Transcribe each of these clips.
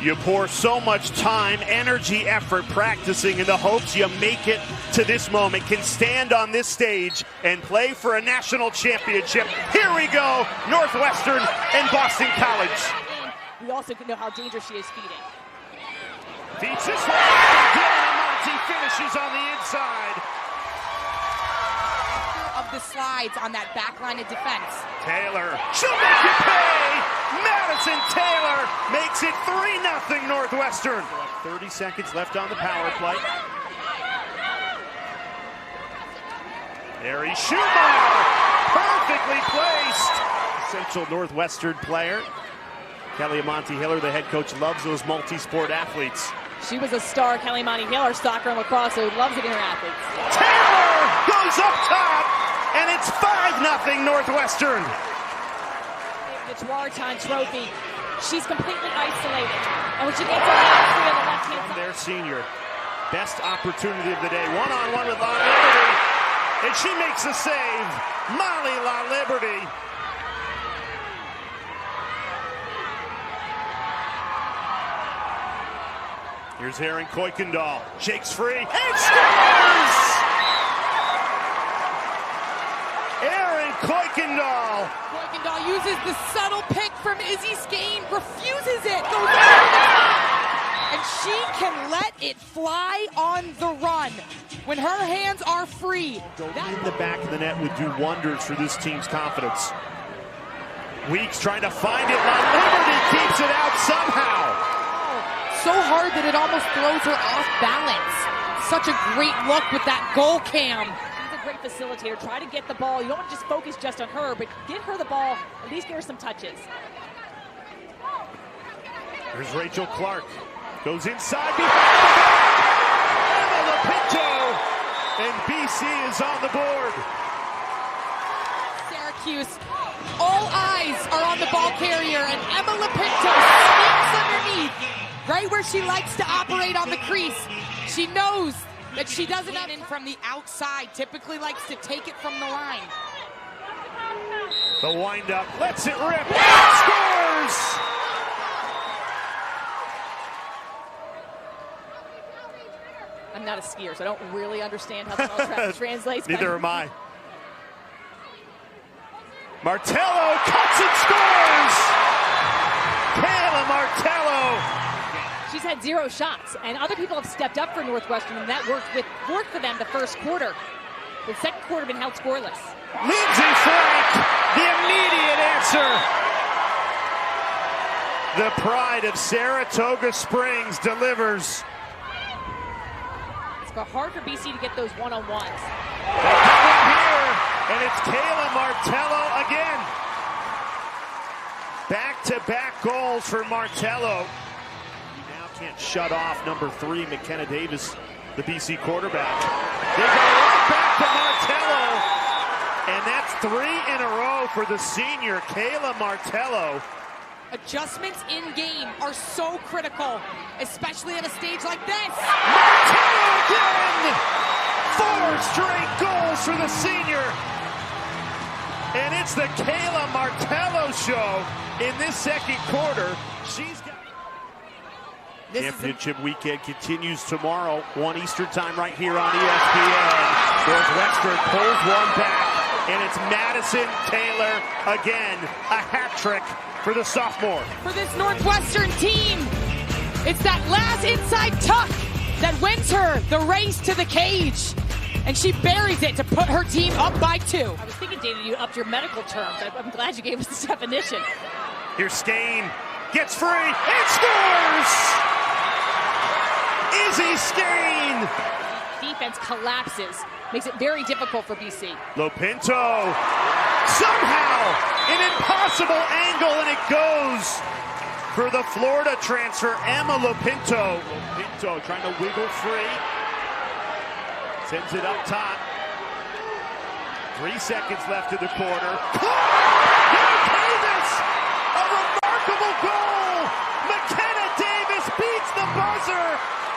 You pour so much time, energy, effort practicing in the hopes you make it to this moment, can stand on this stage and play for a national championship. Here we go, Northwestern and Boston College. We also know how dangerous she is feeding. Feeds this one, and Monty finishes on the inside. Of the slides on that back line of defense. Taylor, she'll make it pay! Madison Taylor makes it 3-0 Northwestern. 30 seconds left on the power play. Harry Schumacher, perfectly placed. Essential Northwestern player. Kelly Monty-Hiller, the head coach, loves those multi-sport athletes. She was a star, Kelly Monty-Hiller, soccer and lacrosse, so loves it in her athletes. Taylor goes up top, and it's 5-0 Northwestern. The Tuaraton Trophy, she's completely isolated. And when she gets on the left-hand side. Their senior, best opportunity of the day. One-on-one with La Liberty, and she makes a save. Molly La Liberty. Here's Aaron Kuykendall, shakes free, and scores! Aaron Kuykendall. Kuykendall uses the subtle pick from Izzy Skane, refuses it, goes over the top, and she can let it fly on the run when her hands are free. In the back of the net would do wonders for this team's confidence. Weeks trying to find it, La Liberty keeps it out somehow. So hard that it almost throws her off balance. Such a great look with that goal cam. She's a great facilitator. Try to get the ball. You don't want to just focus just on her, but get her the ball, at least give her some touches. There's Rachel Clark. Goes inside behind the back. Emma Lopinto. And BC is on the board. Syracuse. All eyes are on the ball carrier, and Emma Lopinto sneaks underneath. Right where she likes to operate on the crease. She knows that she doesn't have in from the outside, typically likes to take it from the line. The wind-up, lets it rip, scores! I'm not a skier, so I don't really understand how the ball translates. Neither am I. Martello cuts and scores! Kayla Martello! She's had 0 shots, and other people have stepped up for Northwestern, and that worked for them the first quarter. The second quarter been held scoreless. Lindsay Frank, the immediate answer. The pride of Saratoga Springs delivers. It's hard for BC to get those one-on-ones. Here, and it's Kayla Martello again. Back-to-back goals for Martello. Can't shut off number 3, McKenna Davis, the BC quarterback. They go right back to Martello, and that's 3 in a row for the senior, Kayla Martello. Adjustments in game are so critical, especially at a stage like this. Martello again! 4 straight goals for the senior. And it's the Kayla Martello show in this second quarter. She's got Championship weekend continues tomorrow, 1 Eastern time right here on ESPN. Northwestern pulls one back, and it's Madison Taylor again. A hat trick for the sophomore. For this Northwestern team, it's that last inside tuck that wins her the race to the cage. And she buries it to put her team up by 2. I was thinking, Dana, you upped your medical terms. I'm glad you gave us this definition. Here's Skane, gets free, and scores! Izzy Skane! Defense collapses, makes it very difficult for BC. Lopinto, somehow, an impossible angle, and it goes for the Florida transfer, Emma Lopinto. Lopinto trying to wiggle free, sends it up top. 3 seconds left in the quarter. Davis, a remarkable goal! McKenna Davis beats the buzzer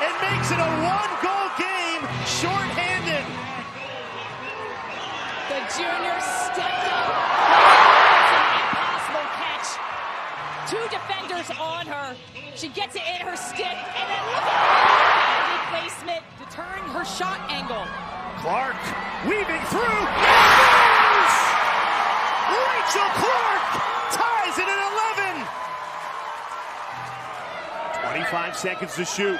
and makes it a 1-goal game, shorthanded. The junior stepped up. It's an impossible catch. 2 defenders. defenders on her. She gets it in her stick, and then look at the placement. Deterring her shot angle. Clark weaving through. Yes! Rachel Clark ties it at 11. 25 seconds to shoot.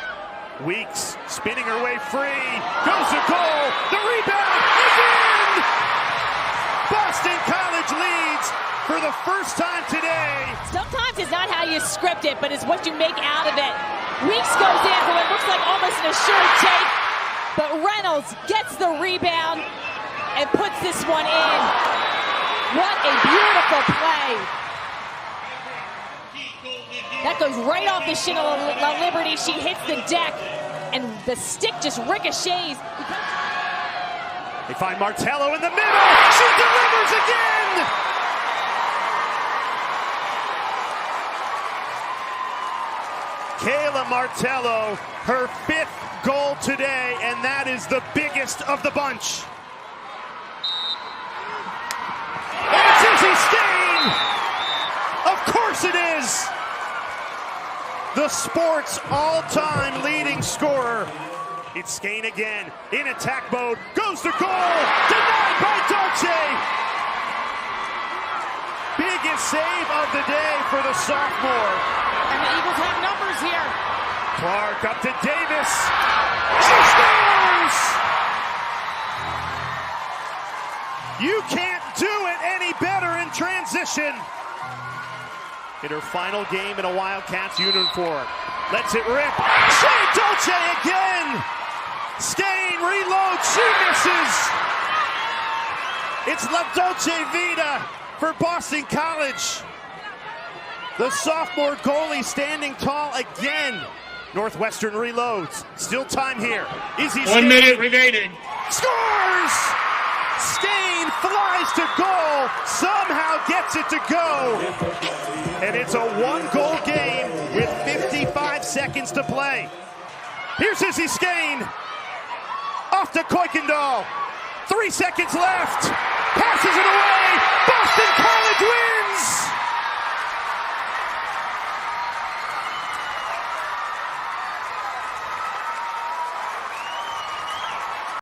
Weeks spinning her way free. Goes to goal. The rebound is in! Boston College leads for the first time today. Sometimes it's not how you script it, but it's what you make out of it. Weeks goes in for what looks like almost an assured take, but Reynolds gets the rebound and puts this one in. What a beautiful play. That goes right off the shin of La Liberty. She hits the deck, and the stick just ricochets. They find Martello in the middle. She delivers again. Kayla Martello, her 5th goal today, and that is the biggest of the bunch. And it's Izzy Stain! Of course it is! The sport's all-time leading scorer. It's Skane again, in attack mode, goes to goal, denied by Dolce. Biggest save of the day for the sophomore. And the Eagles have numbers here. Clark up to Davis. She scores! You can't do it any better in transition. In her final game in a Wildcats uniform. Lets it rip. Shea Dolce again! Stain reloads, she misses! It's La Dolce Vita for Boston College. The sophomore goalie standing tall again. Northwestern reloads. Still time here. Izzy 1 minute remaining. Scores! Stain flies to goal, somehow gets it to go. And it's a 1-goal game with 55 seconds to play. Here's Izzy Skane. Off to Kuykendall. 3 seconds left. Passes it away. Boston College wins!